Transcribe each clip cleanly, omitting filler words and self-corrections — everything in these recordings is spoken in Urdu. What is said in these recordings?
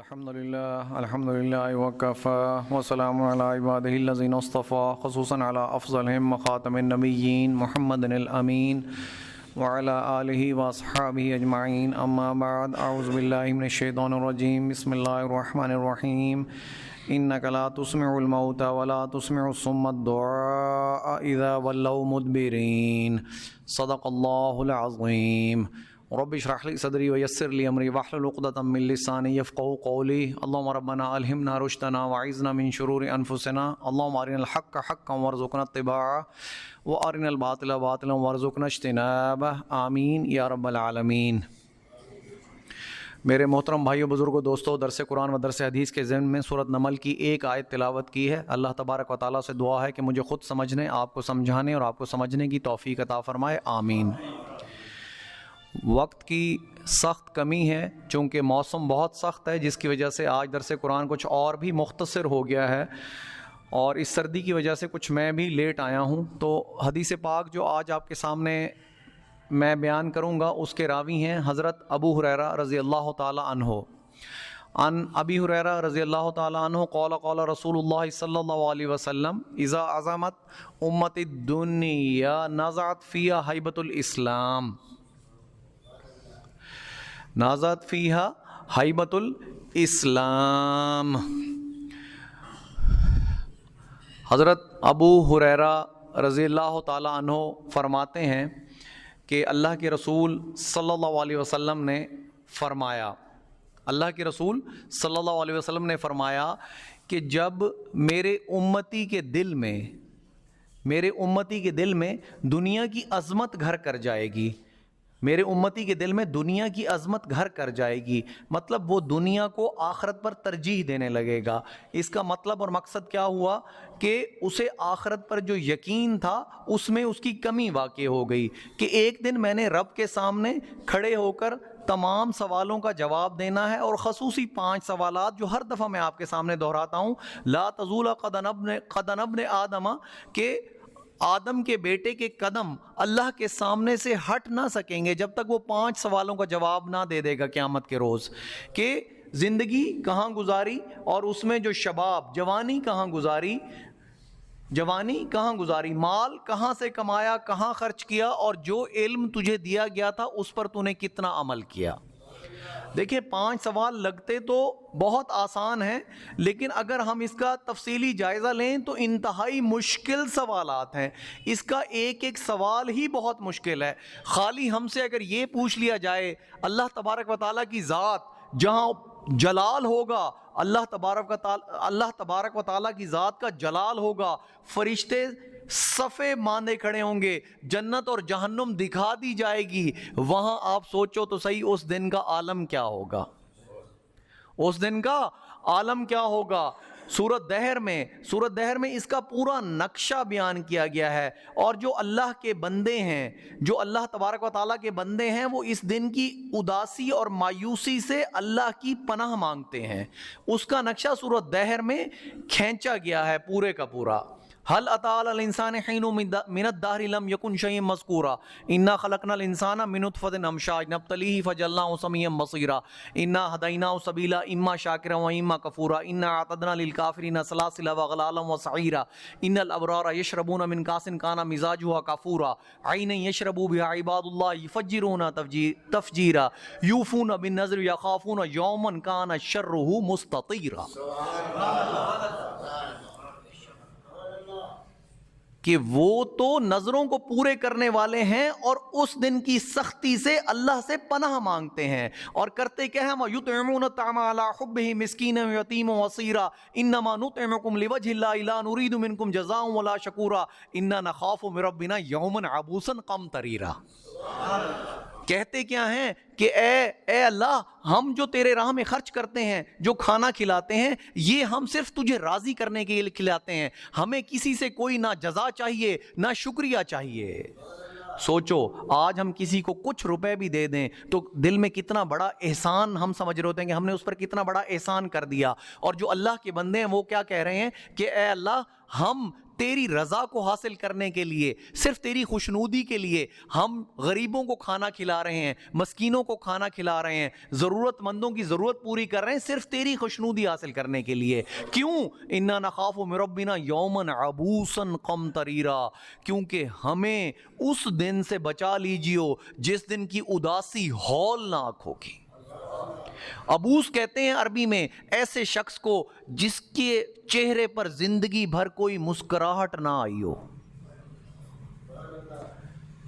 الحمد لله وكفى وسلام على عباده الذين اصطفى خصوصا على أفضلهم خاتم النبيين محمد الأمين وعلى آله وأصحابه أجمعين أما بعد أعوذ بالله من الشيطان الرجيم بسم الله الرحمن الرحيم إنك لا تسمع الموتى ولا تسمع الصم الدعاء إذا ولوا مدبرين صدق الله العظيم رب اشرح لي صدري ويسر لي امري واحلل عقدة من لساني يفقهوا قولي اللهم ربنا الهمنا رشدنا واعذنا من شرور انفسنا اللهم ارنا الحق حقا وارزقنا اتباعه وارنا الباطل باطلا وارزقنا اجتنابه آمین یا رب العالمین۔ میرے محترم بھائیو بزرگوں دوستو، درس قرآن و درس حدیث کے ضمن میں سورۃ نمل کی ایک آیت تلاوت کی ہے۔ اللہ تبارک و تعالیٰ سے دعا ہے کہ مجھے خود سمجھنے، آپ کو سمجھانے اور آپ کو سمجھنے کی توفیق عطا فرمائے، آمین۔ وقت کی سخت کمی ہے، چونکہ موسم بہت سخت ہے، جس کی وجہ سے آج درس قرآن کچھ اور بھی مختصر ہو گیا ہے، اور اس سردی کی وجہ سے کچھ میں بھی لیٹ آیا ہوں۔ تو حدیث پاک جو آج آپ کے سامنے میں بیان کروں گا اس کے راوی ہیں حضرت ابو ہریرہ رضی اللہ تعالی عنہ۔ عن ابی ہریرہ رضی اللہ تعالی عنہ قال قال رسول اللہ صلی اللہ علیہ وسلم اذا عظمت امت الدنیا نزعت فیہا ہیبۃ الاسلام، نازات فیہا ہیبۃ الاسلام۔ حضرت ابو ہریرہ رضی اللہ تعالی عنہ فرماتے ہیں کہ اللہ کے رسول صلی اللہ علیہ وسلم نے فرمایا، اللہ کے رسول صلی اللہ علیہ وسلم نے فرمایا کہ جب میرے امتی کے دل میں دنیا کی عظمت گھر کر جائے گی، میرے امتی کے دل میں دنیا کی عظمت گھر کر جائے گی، مطلب وہ دنیا کو آخرت پر ترجیح دینے لگے گا۔ اس کا مطلب اور مقصد کیا ہوا کہ اسے آخرت پر جو یقین تھا اس میں اس کی کمی واقع ہو گئی کہ ایک دن میں نے رب کے سامنے کھڑے ہو کر تمام سوالوں کا جواب دینا ہے، اور خصوصی 5 سوالات جو ہر دفعہ میں آپ کے سامنے دہراتا ہوں، لا تزول قدم ابن آدم، کہ آدم کے بیٹے کے قدم اللہ کے سامنے سے ہٹ نہ سکیں گے جب تک وہ 5 سوالوں کا جواب نہ دے دے گا قیامت کے روز، کہ زندگی کہاں گزاری، اور اس میں جو شباب جوانی کہاں گزاری، مال کہاں سے کمایا، کہاں خرچ کیا، اور جو علم تجھے دیا گیا تھا اس پر تو نے کتنا عمل کیا۔ دیکھیں 5 سوال لگتے تو بہت آسان ہیں، لیکن اگر ہم اس کا تفصیلی جائزہ لیں تو انتہائی مشکل سوالات ہیں۔ اس کا ایک ایک سوال ہی بہت مشکل ہے۔ خالی ہم سے اگر یہ پوچھ لیا جائے اللہ تبارک و تعالیٰ کی ذات جہاں جلال ہوگا، اللہ تبارک و تعالیٰ کی ذات کا جلال ہوگا، فرشتے صفے باندھے کھڑے ہوں گے، جنت اور جہنم دکھا دی جائے گی، وہاں آپ سوچو تو صحیح اس دن کا عالم کیا ہوگا، اس دن کا عالم کیا ہوگا۔ سورۃ دہر میں اس کا پورا نقشہ بیان کیا گیا ہے، اور جو اللہ کے بندے ہیں، جو اللہ تبارک و تعالیٰ کے بندے ہیں، وہ اس دن کی اداسی اور مایوسی سے اللہ کی پناہ مانگتے ہیں۔ اس کا نقشہ سورۃ دہر میں کھینچا گیا ہے پورے کا پورا۔ هل اتى على الانسان حين من الدهر لم يكن شيئا مذكورا انا خلقنا الانسان من نطفة امشاج نبتليه فجعلناه سميعا بصيرا انا هديناه السبيل اما شاكرا واما كفورا انا اعتدنا للكافرين سلاسل واغلالا وسعيرا ان الابرار يشربون من كاس كان مزاجها كافورا عينا يشرب بها عباد الله يفجرون تفجيرا يوفون بالنذر يخافون يوما كان شره مستطيرا۔ کہ وہ تو نظروں کو پورے کرنے والے ہیں اور اس دن کی سختی سے اللہ سے پناہ مانگتے ہیں، اور کرتے کیا ہیں، وَيُطْعِمُونَ الطَّعَامَ عَلَىٰ حُبِّهِ مِسْكِينًا وَيَتِيمًا وَأَسِيرًا إِنَّمَا نُطْعِمُكُمْ لِوَجْهِ اللَّهِ لَا نُرِيدُ مِنكُمْ جَزَاءً وَلَا شَكُورًا إِنَّا نَخَافُ مِن رَّبِّنَا يَوْمًا عَبُوسًا قَمْطَرِيرًا۔ کہتے کیا ہیں کہ اے اللہ، ہم جو تیرے راہ میں خرچ کرتے ہیں، جو کھانا کھلاتے ہیں، یہ ہم صرف تجھے راضی کرنے کے لیے کھلاتے ہیں، ہمیں کسی سے کوئی نہ جزا چاہیے نہ شکریہ چاہیے۔ سوچو آج ہم کسی کو کچھ روپے بھی دے دیں تو دل میں کتنا بڑا احسان ہم سمجھ رہے ہوتے ہیں کہ ہم نے اس پر کتنا بڑا احسان کر دیا، اور جو اللہ کے بندے ہیں وہ کیا کہہ رہے ہیں کہ اے اللہ، ہم تیری رضا کو حاصل کرنے کے لیے، صرف تیری خوشنودی کے لیے ہم غریبوں کو کھانا کھلا رہے ہیں، مسکینوں کو کھانا کھلا رہے ہیں، ضرورت مندوں کی ضرورت پوری کر رہے ہیں، صرف تیری خوشنودی حاصل کرنے کے لیے۔ کیوں؟ انا نخاف من ربنا یوما عبوسا قمطریرا، کیونکہ ہمیں اس دن سے بچا لیجیو جس دن کی اداسی ہولناک ہوگی۔ ابوس کہتے ہیں عربی میں ایسے شخص کو جس کے چہرے پر زندگی بھر کوئی مسکراہٹ نہ آئی ہو۔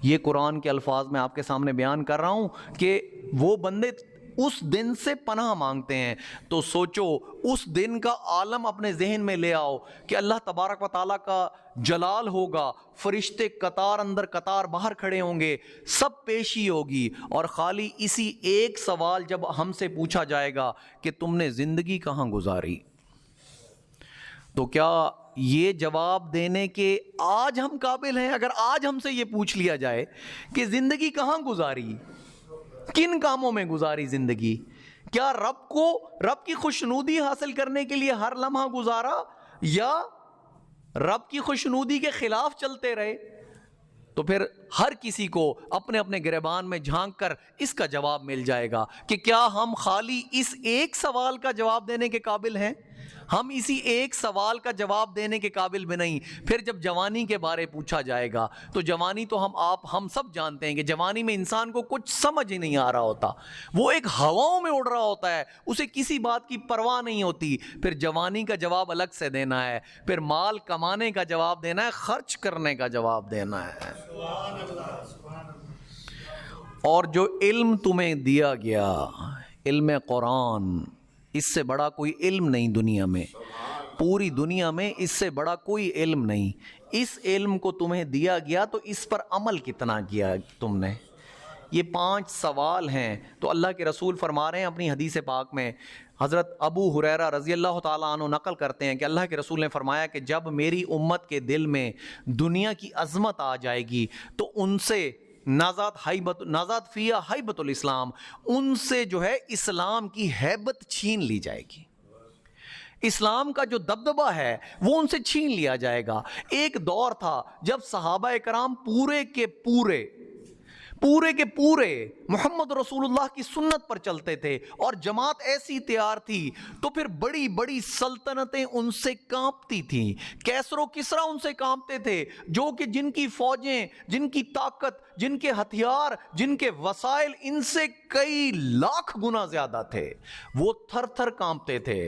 یہ قرآن کے الفاظ میں آپ کے سامنے بیان کر رہا ہوں کہ وہ بندے اس دن سے پناہ مانگتے ہیں۔ تو سوچو اس دن کا عالم اپنے ذہن میں لے آؤ کہ اللہ تبارک و تعالیٰ کا جلال ہوگا، فرشتے قطار اندر قطار باہر کھڑے ہوں گے، سب پیشی ہوگی، اور خالی اسی ایک سوال جب ہم سے پوچھا جائے گا کہ تم نے زندگی کہاں گزاری، تو کیا یہ جواب دینے کے آج ہم قابل ہیں؟ اگر آج ہم سے یہ پوچھ لیا جائے کہ زندگی کہاں گزاری، کن کاموں میں گزاری زندگی، کیا رب کی خوشنودی حاصل کرنے کے لیے ہر لمحہ گزارا یا رب کی خوشنودی کے خلاف چلتے رہے، تو پھر ہر کسی کو اپنے اپنے گریبان میں جھانک کر اس کا جواب مل جائے گا کہ کیا ہم خالی اس ایک سوال کا جواب دینے کے قابل ہیں؟ ہم اسی ایک سوال کا جواب دینے کے قابل بھی نہیں۔ پھر جب جوانی کے بارے پوچھا جائے گا تو جوانی تو ہم سب جانتے ہیں کہ جوانی میں انسان کو کچھ سمجھ ہی نہیں آ رہا ہوتا، وہ ایک ہواؤں میں اڑ رہا ہوتا ہے، اسے کسی بات کی پرواہ نہیں ہوتی۔ پھر جوانی کا جواب الگ سے دینا ہے، پھر مال کمانے کا جواب دینا ہے، خرچ کرنے کا جواب دینا ہے۔ اور جو علم تمہیں دیا گیا، علم قرآن، اس سے بڑا کوئی علم نہیں دنیا میں، پوری دنیا میں اس سے بڑا کوئی علم نہیں۔ اس علم کو تمہیں دیا گیا تو اس پر عمل کتنا کیا تم نے؟ یہ 5 سوال ہیں۔ تو اللہ کے رسول فرما رہے ہیں اپنی حدیث پاک میں، حضرت ابو ہریرہ رضی اللہ تعالیٰ عنہ نقل کرتے ہیں کہ اللہ کے رسول نے فرمایا کہ جب میری امت کے دل میں دنیا کی عظمت آ جائے گی تو ان سے نازات فیہ حیبت الاسلام، ان سے جو ہے اسلام کی ہیبت چھین لی جائے گی، اسلام کا جو دبدبہ ہے وہ ان سے چھین لیا جائے گا۔ ایک دور تھا جب صحابہ کرام پورے کے پورے محمد رسول اللہ کی سنت پر چلتے تھے اور جماعت ایسی تیار تھی تو پھر بڑی بڑی سلطنتیں ان سے کانپتی تھیں، کیسر و کسریٰ ان سے کانپتے تھے، جو کہ جن کی فوجیں، جن کی طاقت، جن کے ہتھیار، جن کے وسائل ان سے کئی لاکھ گنا زیادہ تھے، وہ تھر تھر کانپتے تھے۔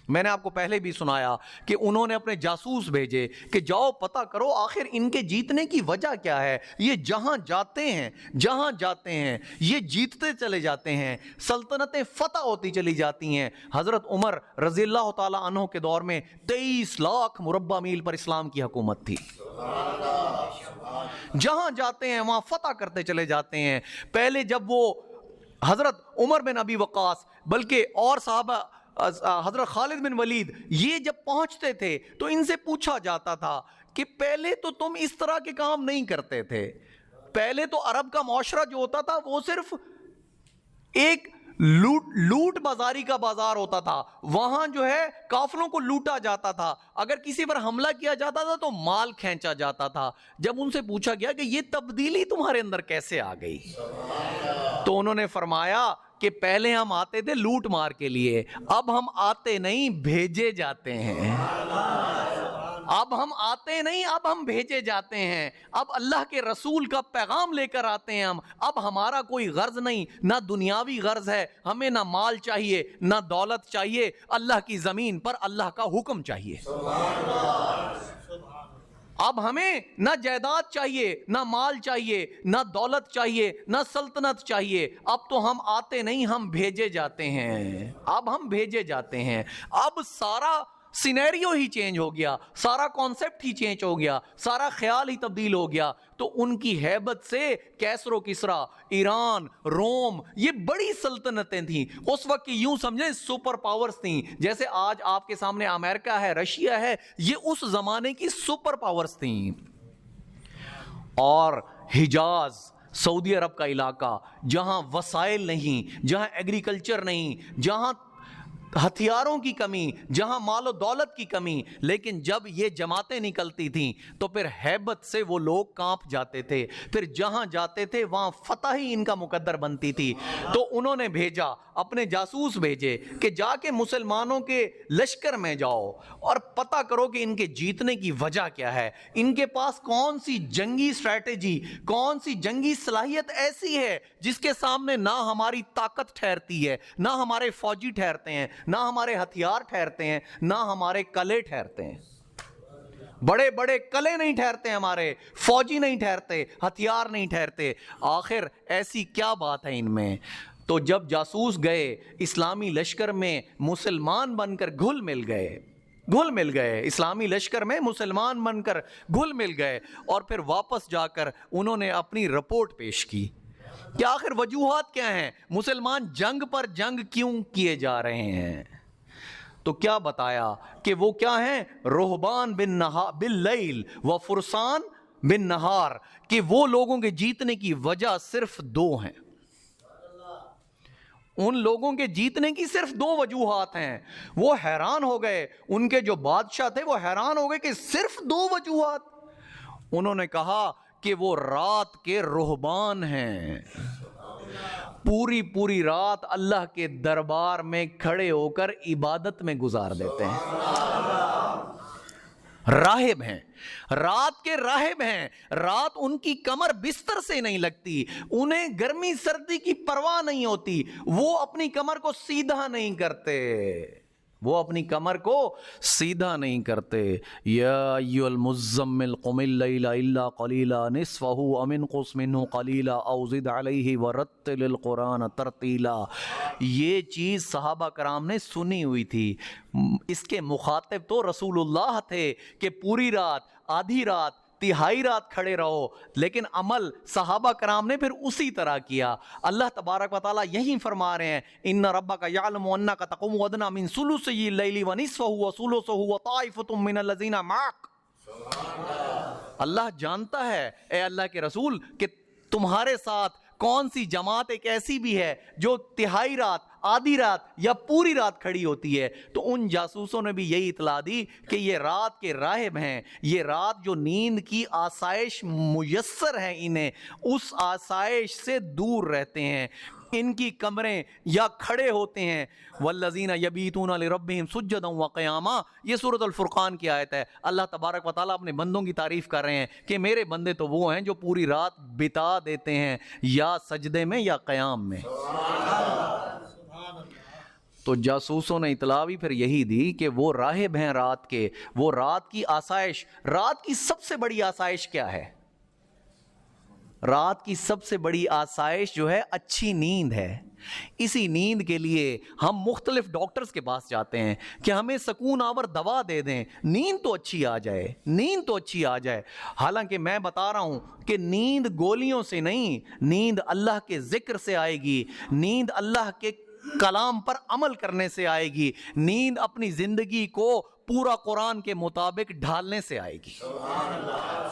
میں نے آپ کو پہلے بھی سنایا کہ انہوں نے اپنے جاسوس بھیجے کہ جاؤ پتہ کرو آخر ان کے جیتنے کی وجہ کیا ہے، یہ جہاں جاتے ہیں یہ جیتتے چلے جاتے ہیں، سلطنتیں فتح ہوتی چلی جاتی ہیں۔ حضرت عمر رضی اللہ تعالی عنہ کے دور میں 23 لاکھ مربع میل پر اسلام کی حکومت تھی، جہاں جاتے ہیں وہاں فتح کرتے چلے جاتے ہیں۔ پہلے جب وہ حضرت عمر بن ابی وقاص بلکہ اور صحابہ حضرت خالد بن ولید یہ جب پہنچتے تھے تو ان سے پوچھا جاتا تھا کہ پہلے تو تم اس طرح کے کام نہیں کرتے تھے، پہلے تو عرب کا معاشرہ جو ہوتا تھا وہ صرف ایک لوٹ بازاری کا بازار ہوتا تھا، وہاں جو ہے قافلوں کو لوٹا جاتا تھا، اگر کسی پر حملہ کیا جاتا تھا تو مال کھینچا جاتا تھا۔ جب ان سے پوچھا گیا کہ یہ تبدیلی تمہارے اندر کیسے آ گئی، تو انہوں نے فرمایا کہ پہلے ہم آتے تھے لوٹ مار کے لیے، اب ہم آتے نہیں بھیجے جاتے ہیں، اب ہم آتے نہیں، اب ہم بھیجے جاتے ہیں، اب اللہ کے رسول کا پیغام لے کر آتے ہیں ہم، اب ہمارا کوئی غرض نہیں، نہ دنیاوی غرض ہے، ہمیں نہ مال چاہیے نہ دولت چاہیے، اللہ کی زمین پر اللہ کا حکم چاہیے۔ اب ہمیں نہ جائیداد چاہیے، نہ مال چاہیے، نہ دولت چاہیے، نہ سلطنت چاہیے، اب تو ہم آتے نہیں، ہم بھیجے جاتے ہیں، اب ہم بھیجے جاتے ہیں۔ اب سارا سینیریو ہی چینج ہو گیا، سارا کانسیپٹ ہی چینج ہو گیا، سارا خیال ہی تبدیل ہو گیا۔ تو ان کی ہیبت سے کیسر و کسریٰ، ایران، روم، یہ بڑی سلطنتیں تھیں اس وقت کی، یوں سمجھیں سپر پاورز تھیں، جیسے آج آپ کے سامنے امریکہ ہے، رشیا ہے، یہ اس زمانے کی سپر پاورز تھیں۔ اور حجاز، سعودی عرب کا علاقہ، جہاں وسائل نہیں، جہاں ایگریکلچر نہیں، جہاں ہتھیاروں کی کمی, جہاں مال و دولت کی کمی, لیکن جب یہ جماعتیں نکلتی تھیں تو پھر ہیبت سے وہ لوگ کانپ جاتے تھے, پھر جہاں جاتے تھے وہاں فتح ہی ان کا مقدر بنتی تھی. تو انہوں نے بھیجا, اپنے جاسوس بھیجے کہ جا کے مسلمانوں کے لشکر میں جاؤ اور پتہ کرو کہ ان کے جیتنے کی وجہ کیا ہے, ان کے پاس کون سی جنگی اسٹریٹجی, کون سی جنگی صلاحیت ایسی ہے جس کے سامنے نہ ہماری طاقت ٹھہرتی ہے, نہ ہمارے فوجی ٹھہرتے ہیں, نہ ہمارے ہتھیار ٹھہرتے ہیں, نہ ہمارے کلے ٹھہرتے ہیں. بڑے بڑے کلے نہیں ٹھہرتے, ہمارے فوجی نہیں ٹھہرتے, ہتھیار نہیں ٹھہرتے. آخر ایسی کیا بات ہے ان میں؟ تو جب جاسوس گئے اسلامی لشکر میں, مسلمان بن کر گھل مل گئے اسلامی لشکر میں, مسلمان بن کر گھل مل گئے, اور پھر واپس جا کر انہوں نے اپنی رپورٹ پیش کی کہ آخر وجوہات کیا ہیں, مسلمان جنگ پر جنگ کیوں کیے جا رہے ہیں. تو کیا بتایا کہ وہ کیا ہیں, رہبان باللیل و فرسان بالنہار, کہ وہ لوگوں کے جیتنے کی وجہ صرف دو ہیں. ان لوگوں کے جیتنے کی صرف دو وجوہات ہیں. وہ حیران ہو گئے, ان کے جو بادشاہ تھے وہ حیران ہو گئے کہ صرف دو وجوہات. انہوں نے کہا کہ وہ رات کے رہبان ہیں, پوری رات اللہ کے دربار میں کھڑے ہو کر عبادت میں گزار دیتے ہیں. راہب ہیں, رات کے راہب ہیں. رات ان کی کمر بستر سے نہیں لگتی, انہیں گرمی سردی کی پرواہ نہیں ہوتی, وہ اپنی کمر کو سیدھا نہیں کرتے, وہ اپنی کمر کو سیدھا نہیں کرتے. یا ایھا المزمل قم اللیل الا قلیلا نصفہ او انقص منہ قلیلا او زد علیہ ورتل القرآن ترتیلا. یہ چیز صحابہ کرام نے سنی ہوئی تھی. اس کے مخاطب تو رسول اللہ تھے کہ پوری رات, آدھی رات, تہائی رات کھڑے رہو, لیکن عمل صحابہ کرام نے پھر اسی طرح کیا. اللہ تبارک و تعالیٰ یہی فرما رہے ہیں, ان ربک یعلم انک تقوم ادنی من ثلثی اللیل ونصفہ وثلثہ وطائفۃ من الذین معک. اللہ جانتا ہے اے اللہ کے رسول کہ تمہارے ساتھ کون سی جماعت ایک ایسی بھی ہے جو تہائی رات, آدھی رات یا پوری رات کھڑی ہوتی ہے. تو ان جاسوسوں نے بھی یہی اطلاع دی کہ یہ رات کے راہب ہیں, یہ رات جو نیند کی آسائش میسر ہے انہیں, اس آسائش سے دور رہتے ہیں, ان کی کمریں یا کھڑے ہوتے ہیں. والذین یبیتون لربہم سجدا وقیاما, یہ سورۃ الفرقان کی آیت ہے. اللہ تبارک و تعالیٰ اپنے بندوں کی تعریف کر رہے ہیں کہ میرے بندے تو وہ ہیں جو پوری رات بتا دیتے ہیں یا سجدے میں یا قیام میں. تو جاسوسوں نے اطلاع بھی پھر یہی دی کہ وہ راہب ہیں رات کے, وہ رات کی آسائش. رات کی سب سے بڑی آسائش کیا ہے؟ رات کی سب سے بڑی آسائش جو ہے اچھی نیند ہے. اسی نیند کے لیے ہم مختلف ڈاکٹرز کے پاس جاتے ہیں کہ ہمیں سکون آور دوا دے دیں, نیند تو اچھی آ جائے, نیند تو اچھی آ جائے. حالانکہ میں بتا رہا ہوں کہ نیند گولیوں سے نہیں, نیند اللہ کے ذکر سے آئے گی, نیند اللہ کے کلام پر عمل کرنے سے آئے گی, نیند اپنی زندگی کو پورا قرآن کے مطابق ڈھالنے سے آئے گی.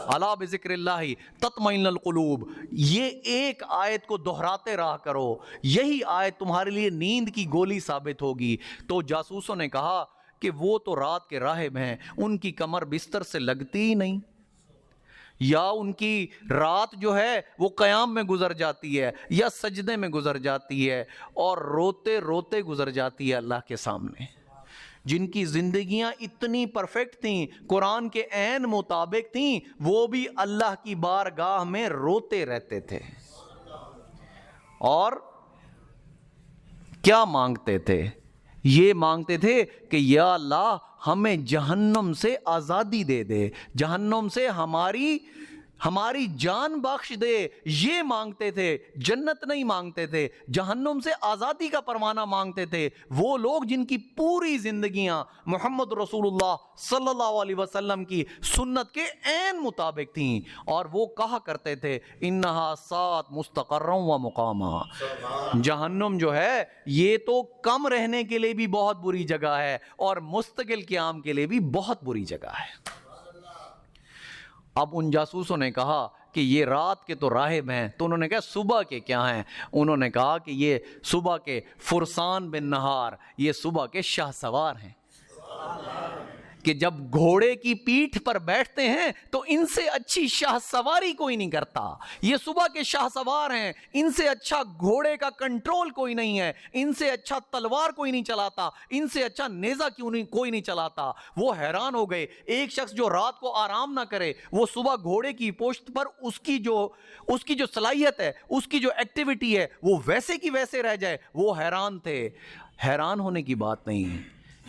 الا بذکر اللہ تطمئن القلوب, یہ ایک آیت کو دہراتے رہا کرو, یہی آیت تمہارے لیے نیند کی گولی ثابت ہوگی. تو جاسوسوں نے کہا کہ وہ تو رات کے راہب ہیں, ان کی کمر بستر سے لگتی ہی نہیں, یا ان کی رات جو ہے وہ قیام میں گزر جاتی ہے یا سجدے میں گزر جاتی ہے, اور روتے روتے گزر جاتی ہے اللہ کے سامنے. جن کی زندگیاں اتنی پرفیکٹ تھیں, قرآن کے عین مطابق تھیں, وہ بھی اللہ کی بارگاہ میں روتے رہتے تھے. اور کیا مانگتے تھے؟ یہ مانگتے تھے کہ یا اللہ ہمیں جہنم سے آزادی دے دے, جہنم سے ہماری جان بخش دے. یہ مانگتے تھے, جنت نہیں مانگتے تھے, جہنم سے آزادی کا پروانہ مانگتے تھے. وہ لوگ جن کی پوری زندگیاں محمد رسول اللہ صلی اللہ علیہ وسلم کی سنت کے عین مطابق تھیں, اور وہ کہا کرتے تھے انہا سات مستقرا و مقاما. جہنم جو ہے یہ تو کم رہنے کے لیے بھی بہت بری جگہ ہے, اور مستقل قیام کے لیے بھی بہت بری جگہ ہے. اب ان جاسوسوں نے کہا کہ یہ رات کے تو راہب ہیں. تو انہوں نے کہا صبح کے کیا ہیں؟ انہوں نے کہا کہ یہ صبح کے فرسان بن نہار، یہ صبح کے شاہ سوار ہیں، کہ جب گھوڑے کی پیٹھ پر بیٹھتے ہیں تو ان سے اچھی شاہ سواری کوئی نہیں کرتا. یہ صبح کے شاہ سوار ہیں، ان سے اچھا گھوڑے کا کنٹرول کوئی نہیں ہے، ان سے اچھا تلوار کوئی نہیں چلاتا، ان سے اچھا نیزہ کوئی نہیں چلاتا. وہ حیران ہو گئے. ایک شخص جو رات کو آرام نہ کرے، وہ صبح گھوڑے کی پشت پر اس کی جو صلاحیت ہے، اس کی جو ایکٹیویٹی ہے، وہ ویسے کی ویسے رہ جائے. وہ حیران تھے. حیران ہونے کی بات نہیں ہے.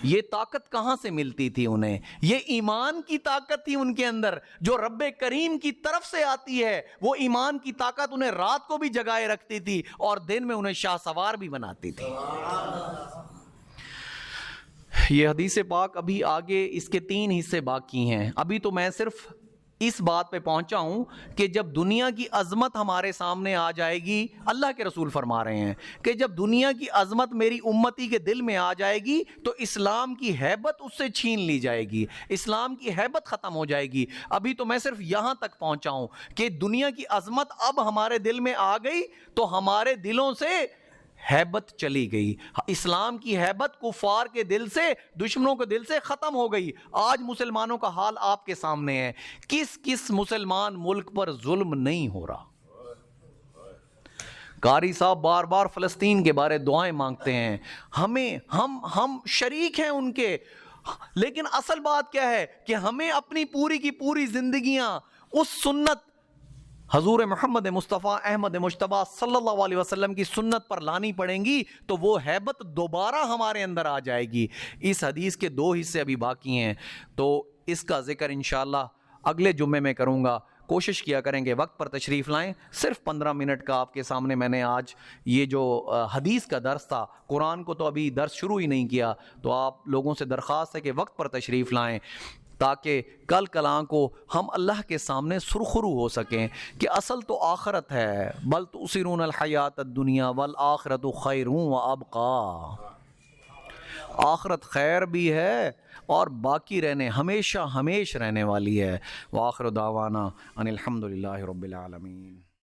یہ طاقت کہاں سے ملتی تھی انہیں؟ یہ ایمان کی طاقت تھی ان کے اندر جو رب کریم کی طرف سے آتی ہے. وہ ایمان کی طاقت انہیں رات کو بھی جگائے رکھتی تھی اور دن میں انہیں شاہ سوار بھی بناتی تھی. یہ حدیث پاک ابھی آگے اس کے 3 حصے باقی ہیں. ابھی تو میں صرف اس بات پہ پہنچا ہوں کہ جب دنیا کی عظمت ہمارے سامنے آ جائے گی، اللہ کے رسول فرما رہے ہیں کہ جب دنیا کی عظمت میری امتی کے دل میں آ جائے گی تو اسلام کی ہیبت اس سے چھین لی جائے گی، اسلام کی ہیبت ختم ہو جائے گی. ابھی تو میں صرف یہاں تک پہنچا ہوں کہ دنیا کی عظمت اب ہمارے دل میں آ گئی تو ہمارے دلوں سے ہیبت چلی گئی. اسلام کی ہیبت کفار کے دل سے، دشمنوں کے دل سے ختم ہو گئی. آج مسلمانوں کا حال آپ کے سامنے ہے. کس مسلمان ملک پر ظلم نہیں ہو رہا؟ قاری صاحب بار بار فلسطین کے بارے دعائیں مانگتے ہیں. ہم شریک ہیں ان کے، لیکن اصل بات کیا ہے کہ ہمیں اپنی پوری کی پوری زندگیاں اس سنت حضور محمد مصطفیٰ احمد مجتبی صلی اللہ علیہ وسلم کی سنت پر لانی پڑیں گی تو وہ ہیبت دوبارہ ہمارے اندر آ جائے گی. اس حدیث کے 2 حصے ابھی باقی ہیں تو اس کا ذکر انشاءاللہ اگلے جمعے میں کروں گا. کوشش کیا کریں گے وقت پر تشریف لائیں. صرف 15 منٹ کا آپ کے سامنے میں نے آج یہ جو حدیث کا درس تھا، قرآن کو تو ابھی درس شروع ہی نہیں کیا، تو آپ لوگوں سے درخواست ہے کہ وقت پر تشریف لائیں تاکہ کل کلاں کو ہم اللہ کے سامنے سرخرو ہو سکیں کہ اصل تو آخرت ہے. بل تؤثرون الحیات الدنیا والآخرت خیر وابقی. آخرت خیر بھی ہے اور باقی ہمیشہ رہنے والی ہے. وآخر دعوانا ان الحمدللہ رب العالمین.